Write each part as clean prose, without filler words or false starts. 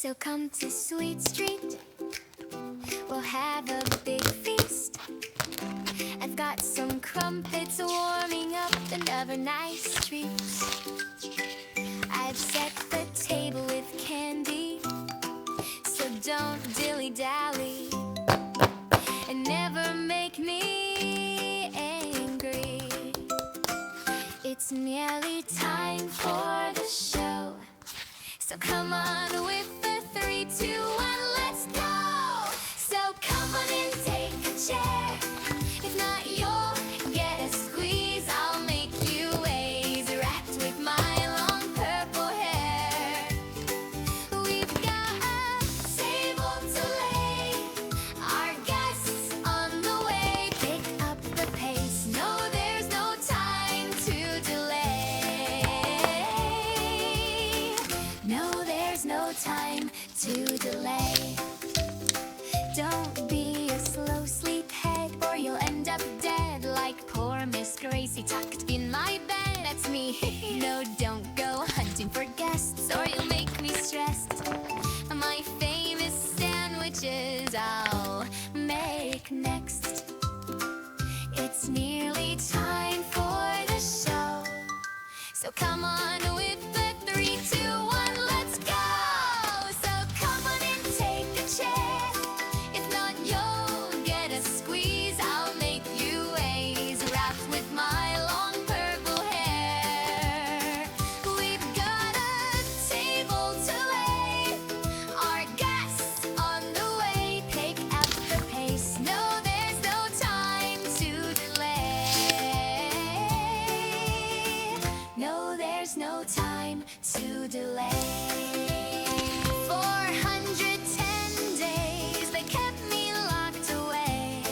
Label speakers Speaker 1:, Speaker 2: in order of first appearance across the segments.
Speaker 1: So come to Sweet Street, we'll have a big feast. I've got some crumpets warming up and other nice treats. I've set the table with candy, so don't dilly-dally and never make me angry. It's nearly time for the show, so come on with the 3, 2, 1, let's go! So come on and take a chair. If not, you'll get a squeeze. I'll make you ways wrapped with my long purple hair. We've got a table to lay, our guests on the way. Pick up the pace, no, there's no time to delay. No, there's no time to delay. Don't be a slow sleephead, or you'll end up dead like poor Miss Gracie tucked in my bed. That's me. No, don't go hunting for guests, or you'll make me stressed. My famous sandwiches I'll make next. It's nearly time for the show, so come on with the 3, 2, 1, let's go! So come on and take a chair. If not, you'll get a squeeze. I'll make you ways wrapped with my long purple hair. We've got a table to lay, our guests on the way. Pick up the pace, no, there's no time to delay. No, there's no time to delay. 410 days they kept me locked away.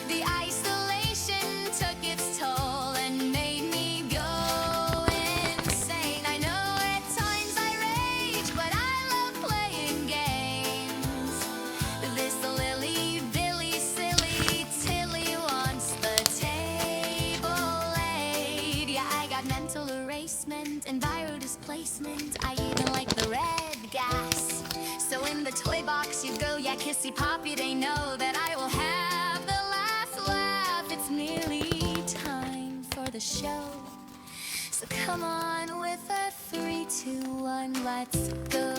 Speaker 1: The isolation took its toll and made me go insane. I know at times I rage, but I love playing games. This lily-billy silly Tilly wants the table laid. Yeah, I got mental erasement and viral displacement. I even like the red gas. So in the toy box you go, yeah, kissy poppy, they know that I will have the last laugh. It's nearly time for the show, so come on with a 3, 2, 1, let's go.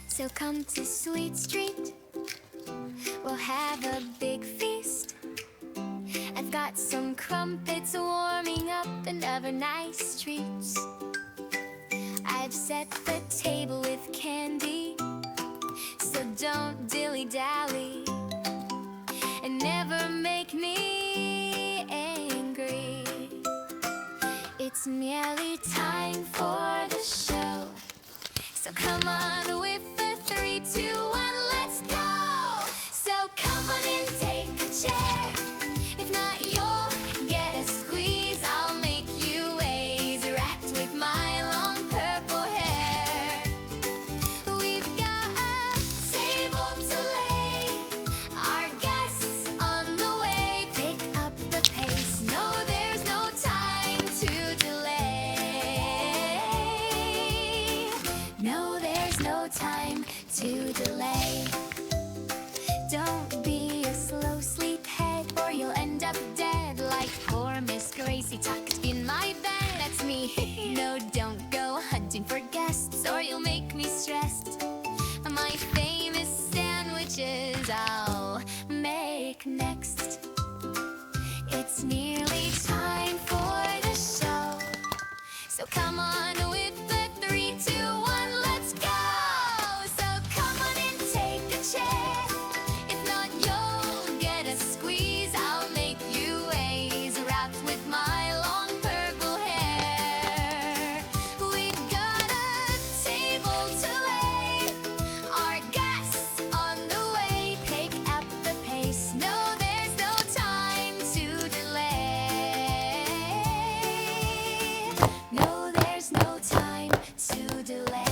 Speaker 1: So come to Sweet Street, we'll have a big feast. I've got some crumpets warming up and other nice treats. I've set the table with candy, so don't dilly-dally and never make me angry. It's nearly time for the show, so come on with the 3, 2, 1, let's go! So come on and take a chair. If not, you'll get a squeeze. I'll make you ways wrapped with my long purple hair. We've got a table to lay, our guests on the way. Pick up the pace, no, there's no time to delay. No, there's no time to delay. Don't be a slow sleephead, or you'll end up dead like poor Miss Gracie tucked in my bed. That's me. No, don't go hunting for guests, or you'll make me stressed. My famous sandwiches I'll make next. It's nearly time for the show, so come on with the 3, 2, 1, let's go! So come on and take a chair. If not, you'll get a squeeze. I'll make you ways wrapped with my long purple hair. We've got a table to lay, our guests on the way. Pick up the pace, no, there's no time to delay. No, there's no time to delay.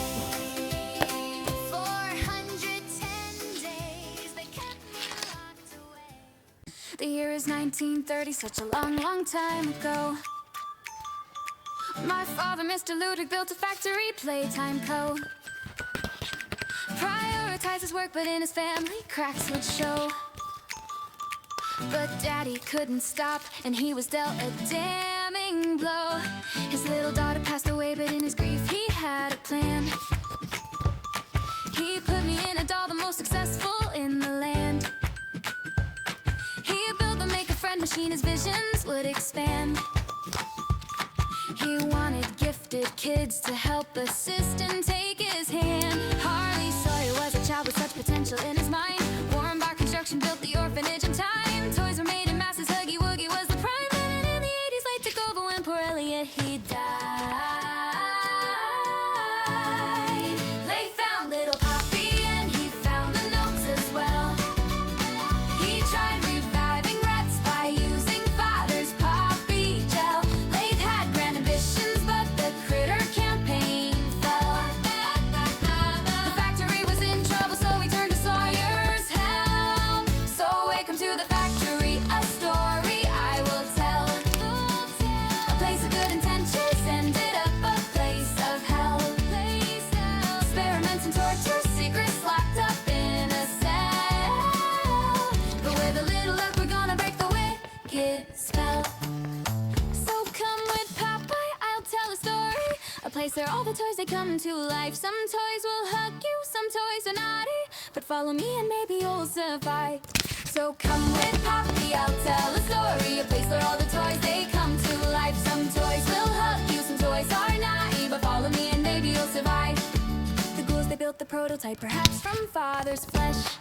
Speaker 1: 410 days they kept me locked away. The year is 1930, such a long, long time ago. My father, Mr. Ludwig, built a factory, Playtime Co. Prioritized his work, but in his family, cracks would show. But Daddy couldn't stop, and he was dealt a damning blow. His little daughter passed away, but in his grief he had a plan. He put me in a doll, the most successful in the land. He built the make-a-friend machine, his visions would expand. He wanted gifted kids to help assist and take his hand. Harley Sawyer was a child with such potential in his mind. Warren Bar Construction built the orphanage in time. Toys were made in masses, Huggy Wuggy was the prime. And in the 80s, late to go, but when poor Elliot, he died. They found little Poppy and he found the notes as well. He tried reviving rats by using father's poppy gel. Lathe had grand ambitions, but the critter campaign fell. The factory was in trouble, so he turned to Sawyer's help. So welcome to the factory, a story I will tell. A place of good intentions ended up a place of hell. Experiments and torture, secrets locked up in a cell. But with a little luck, we're gonna break the wicked spell. So come with Popeye, I'll tell a story. A place where all the toys, they come to life. Some toys will hug you, some toys are naughty, but follow me and maybe you'll survive. So come with Poppy, I'll tell a story. A place where all the toys, they come to life. Some toys will hug you, some toys are naughty, but follow me and maybe you'll survive. The ghouls, they built the prototype, perhaps from father's flesh.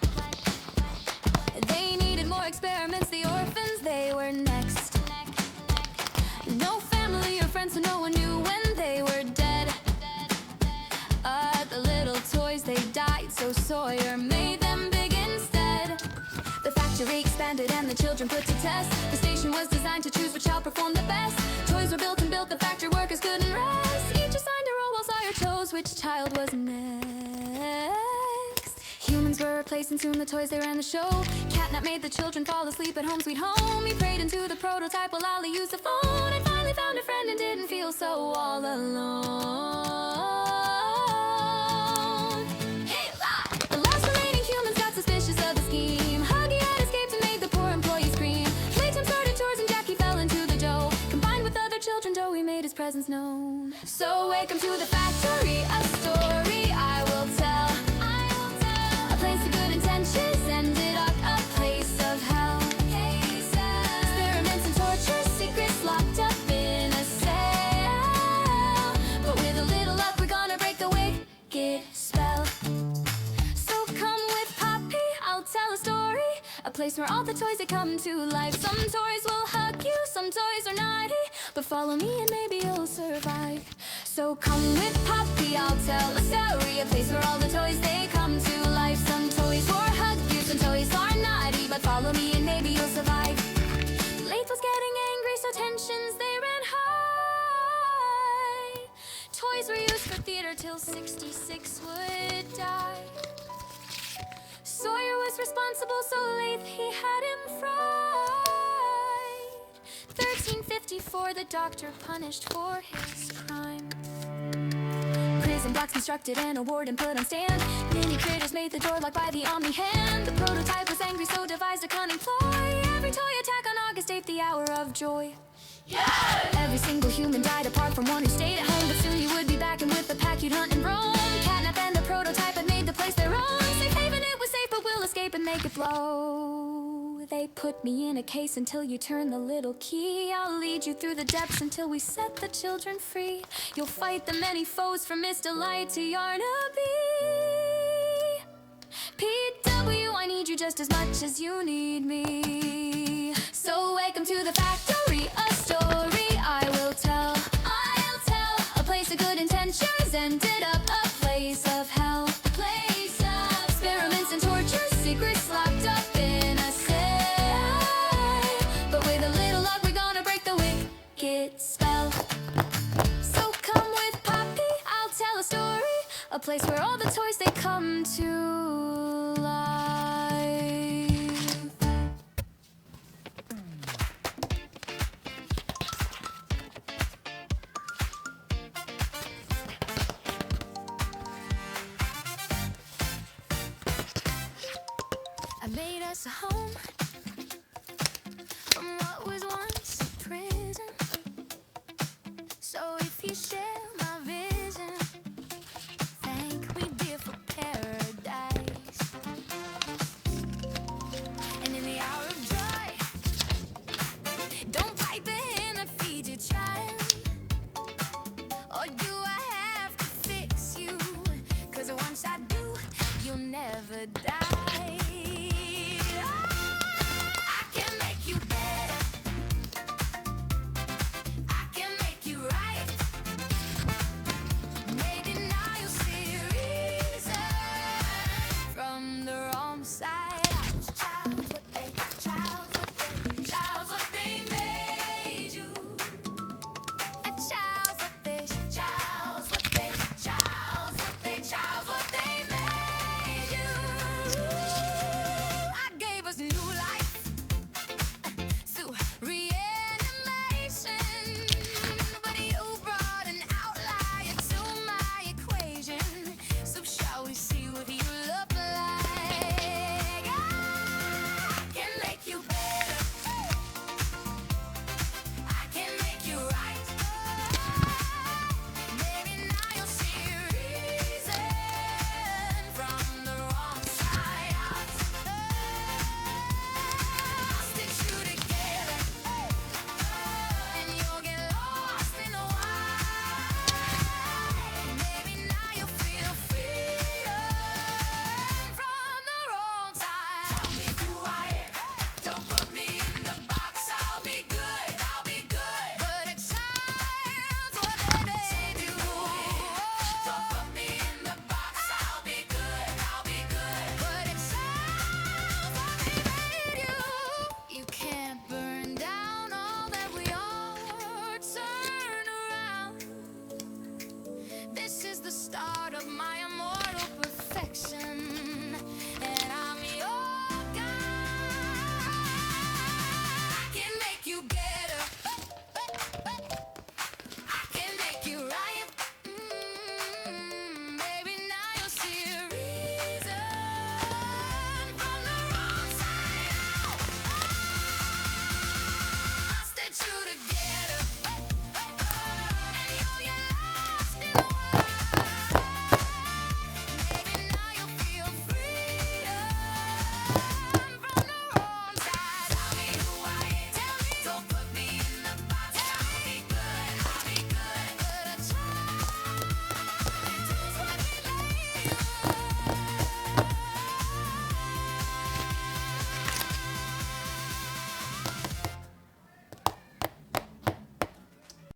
Speaker 1: They needed more experiments, the orphans, they were next. No family or friends, so no one knew when they were dead. The little toys, they died, so Sawyer made them big instead. The factory expanded and the children put to test. The station was designed to choose which child performed the best. Toys were built and built, the factory workers couldn't rest. Each assigned a role while Sawyer chose which child was next. Humans were replaced and soon the toys, they ran the show. Catnap made the children fall asleep at home sweet home. He prayed into the prototype while Ollie used the phone, and finally found a friend and didn't feel so all alone. The last remaining humans got suspicious of the scheme. Huggy had escaped and made the poor employees scream. Playtime started chores and Jackie fell into the dough. Combined with other children, Joey made his presence known. So welcome to the factory, a story I will tell. A place of good intentions ended up a place of hell. Experiments and torture, secrets locked up in a cell. But with a little luck, we're gonna break the wicked spell. So come with Poppy, I'll tell a story. A place where all the toys, they come to life. Some toys will hug you, some toys are naughty, but follow me and maybe you'll survive. So come with Poppy, I'll tell a story. A place where all the toys, they come to life. Some toys will hug you, some toys are naughty, but follow me and maybe you'll survive. Lathe was getting angry, so tensions, they ran high. Toys were used for theater till 66 would die. Sawyer was responsible, so Lathe, he had him fried. 1354, the doctor punished for his crime. Prison blocks constructed and a warden put on stand. Mini critters made the door locked by the Omni hand. The prototype was angry, so devised a cunning ploy. Every toy attack on August 8th, the hour of joy. Yes! Every single human died apart from one who stayed at home, but soon you would be back and with the pack you'd hunt and roam. Catnap and the prototype had made the place their own. Safe haven, it was safe, but we'll escape and make it blow. They put me in a case until you turn the little key. I'll lead you through the depths until we set the children free. You'll fight the many foes from Mr. Light to Yarnaby. PW, I need you just as much as you need me. So welcome to the factory, a story I will tell. I'll tell a place of good intentions ended up a place of hell. Place of experiments and torture, secrets locked up in a cell. But with a little luck, we're gonna break the wicked spell. So come with Poppy, I'll tell a story. A place where all the toys, they come to life. us a home from what was once a prison. So if you share